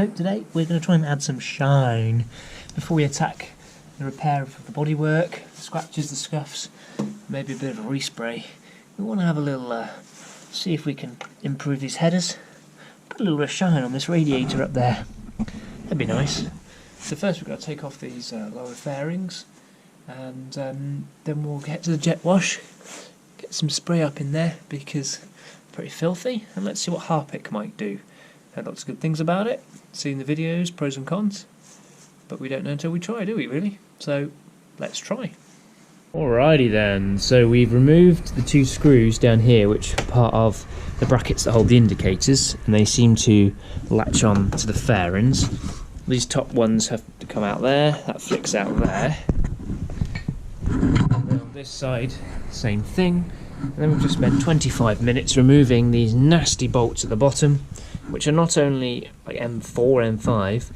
So today we're going to try and add some shine before we attack the repair of the bodywork, the scratches, the scuffs, maybe a bit of a respray. We want to have a little, see if we can improve these headers, put a little bit of shine on this radiator up there. That'd be nice. So first we've got to take off these lower fairings, and then we'll get to the jet wash, get some spray up in there because it's pretty filthy, and let's see what Harpic might do. Heard lots of good things about it, seen the videos, pros and cons, but we don't know until we try, do we really? So let's try. Alrighty then, so we've removed the two screws down here which are part of the brackets that hold the indicators, and they seem to latch on to the fairings. These top ones have to come out there, that flicks out there. And then on this side, same thing. And then we've just spent 25 minutes removing these nasty bolts at the bottom, which are not only like M4, M5,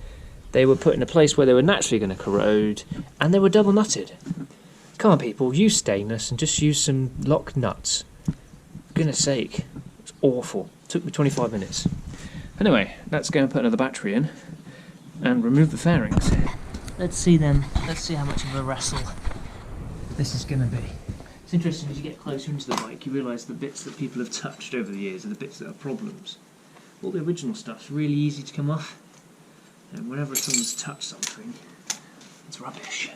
they were put in a place where they were naturally going to corrode, and they were double nutted. Come on people, use stainless and just use some lock nuts. For goodness sake, it's awful. It took me 25 minutes. Anyway, let's go and put another battery in and remove the fairings. Let's see then, let's see how much of a wrestle this is going to be. It's interesting, as you get closer into the bike, you realise the bits that people have touched over the years are the bits that are problems. All the original stuff's really easy to come off, and whenever someone's touched something, it's rubbish.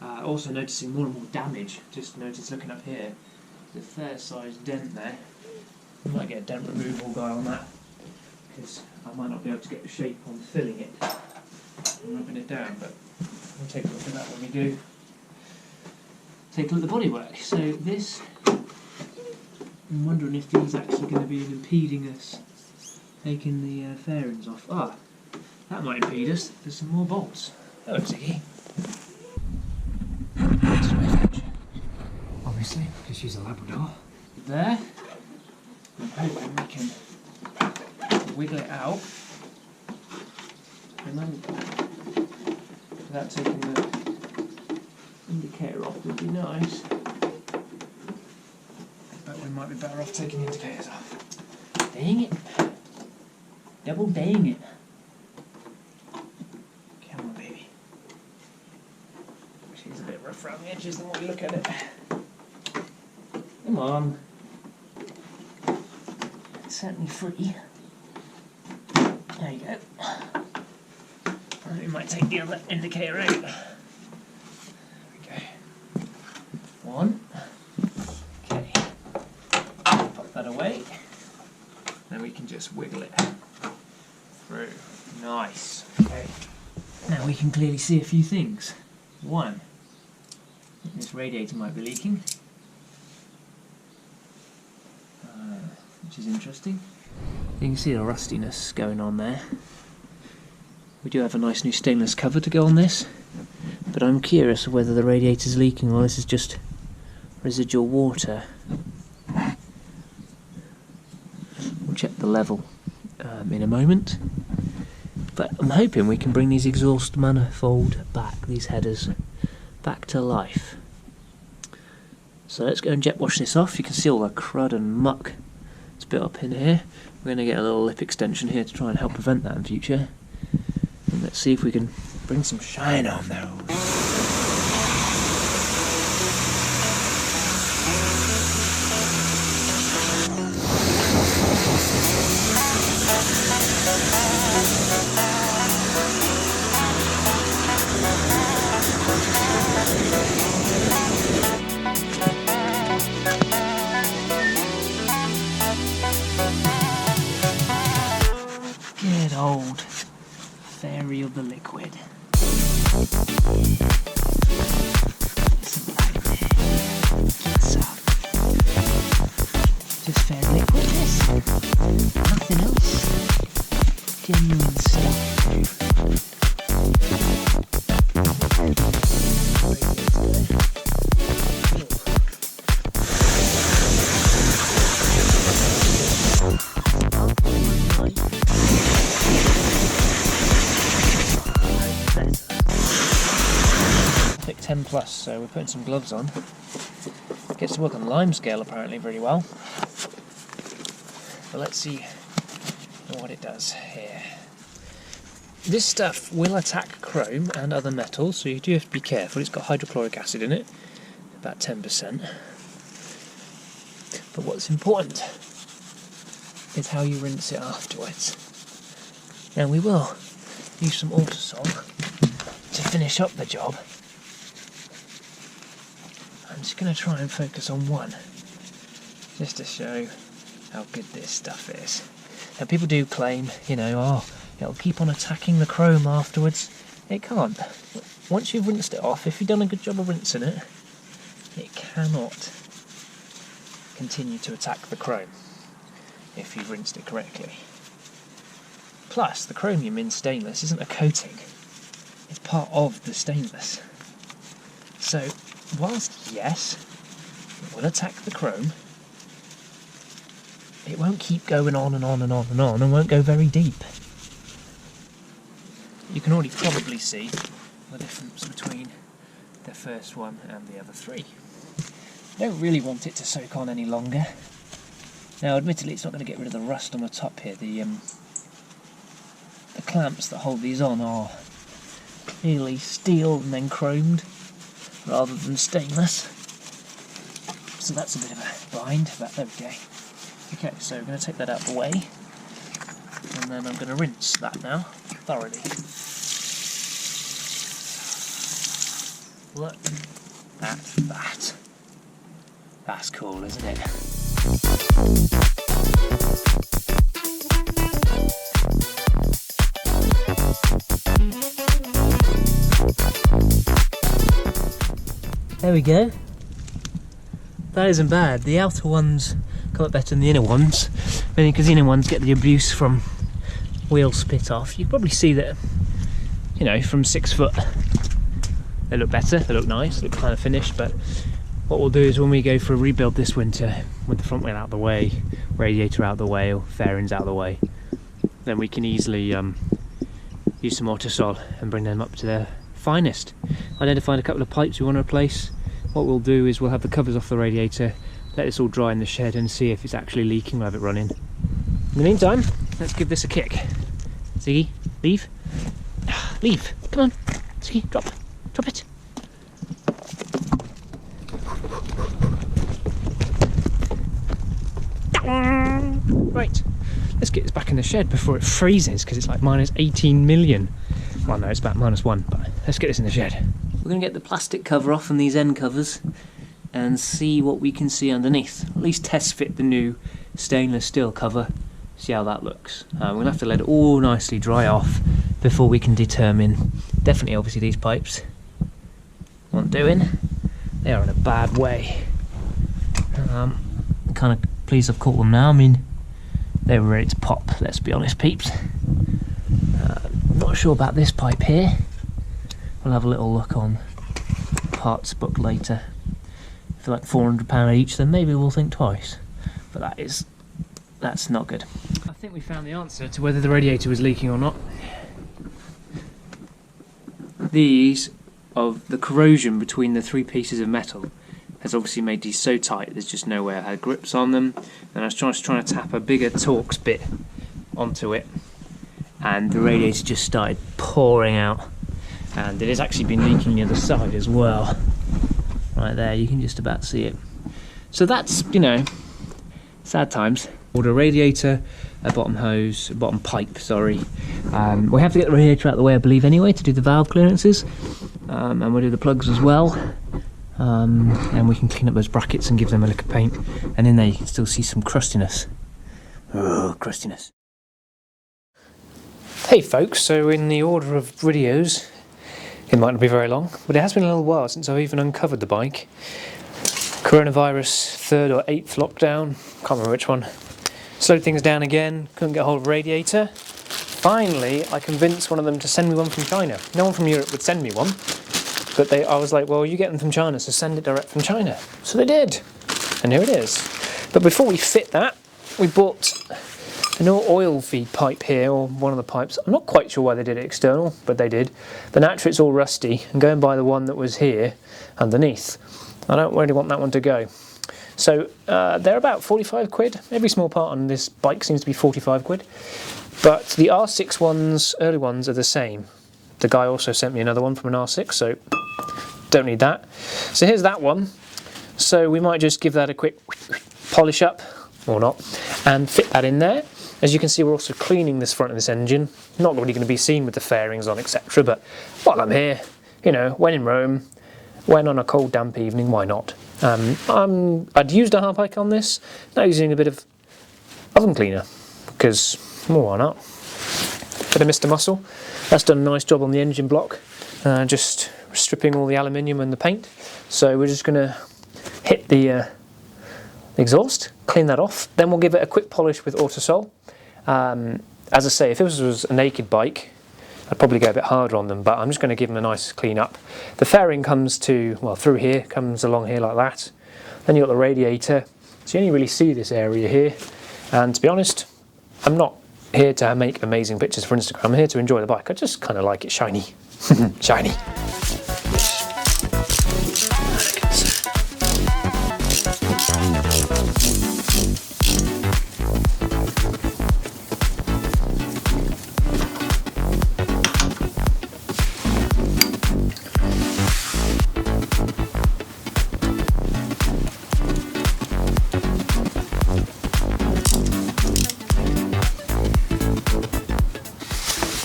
Also noticing more and more damage. Just noticed looking up here, there's a fair sized dent there. I might get a dent removal guy on that, because I might not be able to get the shape on filling it and rubbing it down, but we'll take a look at that when we do. Take a look at the bodywork. So this, I'm wondering if these are actually going to be impeding us taking the fairings off. Ah, that might impede us. There's some more bolts. Hello, Ziggy. Obviously, just use a Labrador. There. I'm hoping we can wiggle it out. Remember, without taking the indicator off would be nice. But we might be better off taking the indicators off. Dang it. Double dang it. Come on, baby. She's a bit rough around the edges the more you look at it. Come on. It's certainly free. There you go. And we might take the other indicator out. There we go. One. Okay. Pop that away. Then we can just wiggle it through. Nice. Okay. Now we can clearly see a few things. One, this radiator might be leaking, which is interesting. You can see the rustiness going on there. We do have a nice new stainless cover to go on this, but I'm curious whether the radiator's leaking or this is just residual water. We'll check the level in a moment, but I'm hoping we can bring these exhaust manifold back, these headers, back to life. So let's go and jet wash this off. You can see all the crud and muck that's built up in here. We're going to get a little lip extension here to try and help prevent that in future. And let's see if we can bring some shine on those. Good old fairy of the liquid. Just fair liquid, this. Nothing else. Genuine stuff. Pick 10 plus, so we're putting some gloves on. Gets to work on lime scale apparently very well. But let's see what it does here. this stuff will attack chrome and other metals, so you do have to be careful. It's got hydrochloric acid in it, about 10%. But what's important is how you rinse it afterwards. Now we will use some Autosol to finish up the job. I'm just going to try and focus on one, just to show how good this stuff is. Now people do claim, you know, oh, it'll keep on attacking the chrome afterwards. It can't. Once you've rinsed it off, if you've done a good job of rinsing it, it cannot continue to attack the chrome if you've rinsed it correctly. Plus, the chromium in stainless isn't a coating, it's part of the stainless. So, whilst, yes, it will attack the chrome, it won't keep going on and on and on and on, and won't go very deep. You can already probably see the difference between the first one and the other three. I don't really want it to soak on any longer. Now, admittedly, it's not going to get rid of the rust on the top here. The clamps that hold these on are really steel and then chromed rather than stainless. So that's a bit of a bind, but there we go. Okay, so we're going to take that out of the way, and then I'm going to rinse that now thoroughly. Look at that. That's cool, isn't it? There we go. That isn't bad. The outer ones come up better than the inner ones, mainly because the inner ones get the abuse from wheel spit off. You can probably see that, you know, from 6 foot they look better, they look nice, they look kind of finished. But what we'll do is when we go for a rebuild this winter, with the front wheel out of the way, radiator out of the way, or fairings out of the way, then we can easily use some Autosol and bring them up to their finest. Identified a couple of pipes we want to replace. What we'll do is we'll have the covers off the radiator, let this all dry in the shed and see if it's actually leaking. We'll have it running. In the meantime, let's give this a kick. Ziggy, leave. Leave. Come on. Ziggy, drop. Drop it. Right, let's get this back in the shed before it freezes, because it's like minus 18 million. Well, no, it's about -1, but let's get this in the shed. We're going to get the plastic cover off from these end covers and see what we can see underneath. At least test fit the new stainless steel cover, see how that looks. We'll have to let it all nicely dry off before we can determine. Definitely, obviously, these pipes want doing. They are in a bad way. Kind of pleased I've caught them now. I mean, they were ready to pop, let's be honest, peeps. Not sure about this pipe here. We'll have a little look on parts book later. For like £400 each, then maybe we'll think twice. But that's not good. I think we found the answer to whether the radiator was leaking or not. The corrosion between the 3 pieces of metal has obviously made these so tight there's just no way I had grips on them. And I was trying to tap a bigger Torx bit onto it, and the radiator just started pouring out. And it has actually been leaking the other side as well. Right there, you can just about see it. So that's, you know, sad times. Order a radiator, a bottom hose, a bottom pipe, sorry. We have to get the radiator out of the way, I believe, anyway, to do the valve clearances. And we'll do the plugs as well. And we can clean up those brackets and give them a lick of paint. And in there you can still see some crustiness. Oh, crustiness. Hey folks, so in the order of videos, it might not be very long, but it has been a little while since I've even uncovered the bike. Coronavirus 3rd or 8th lockdown, can't remember which one. Slowed things down again, couldn't get a hold of a radiator. Finally, I convinced one of them to send me one from China. No one from Europe would send me one, but I was like, well, you get them from China, so send it direct from China. So they did, and here it is. But before we fit that, we bought an oil feed pipe here, or one of the pipes. I'm not quite sure why they did it external, but they did. But naturally it's all rusty, and go and buy the one that was here underneath. I don't really want that one to go. So they're about 45 quid. Every small part on this bike seems to be 45 quid. But the R6 ones, early ones, are the same. The guy also sent me another one from an R6, so don't need that. So here's that one. So we might just give that a quick polish up, or not, and fit that in there. As you can see, we're also cleaning this front of this engine. Not really going to be seen with the fairings on, etc. But while I'm here, you know, when in Rome, when on a cold, damp evening, why not? I'd used a Harpic on this, now using a bit of oven cleaner, because, well, why not? Bit of Mr. Muscle. That's done a nice job on the engine block, just stripping all the aluminium and the paint. So we're just going to hit the exhaust, clean that off, then we'll give it a quick polish with Autosol. As I say, if this was a naked bike, I'd probably go a bit harder on them, but I'm just going to give them a nice clean up. The fairing comes to, well, through here, comes along here like that. Then you've got the radiator, so you only really see this area here. And to be honest, I'm not here to make amazing pictures for Instagram. I'm here to enjoy the bike. I just kind of like it shiny. Shiny.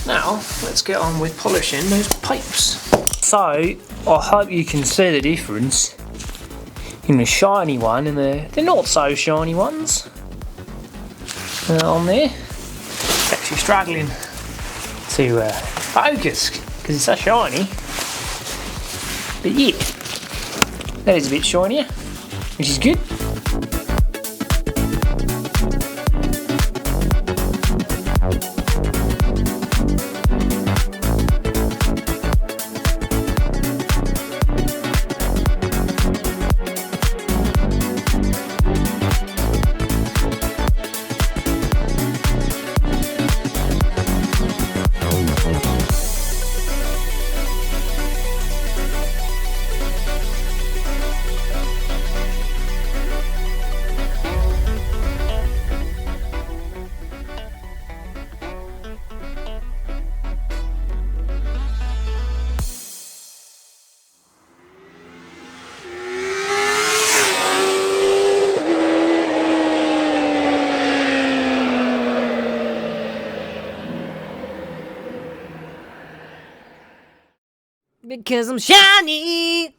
Now, let's get on with polishing those pipes. So, I hope you can see the difference in the shiny one and the not so shiny ones on there. It's actually struggling to focus because it's so shiny. But yeah, that is a bit shinier, which is good. Because I'm shiny.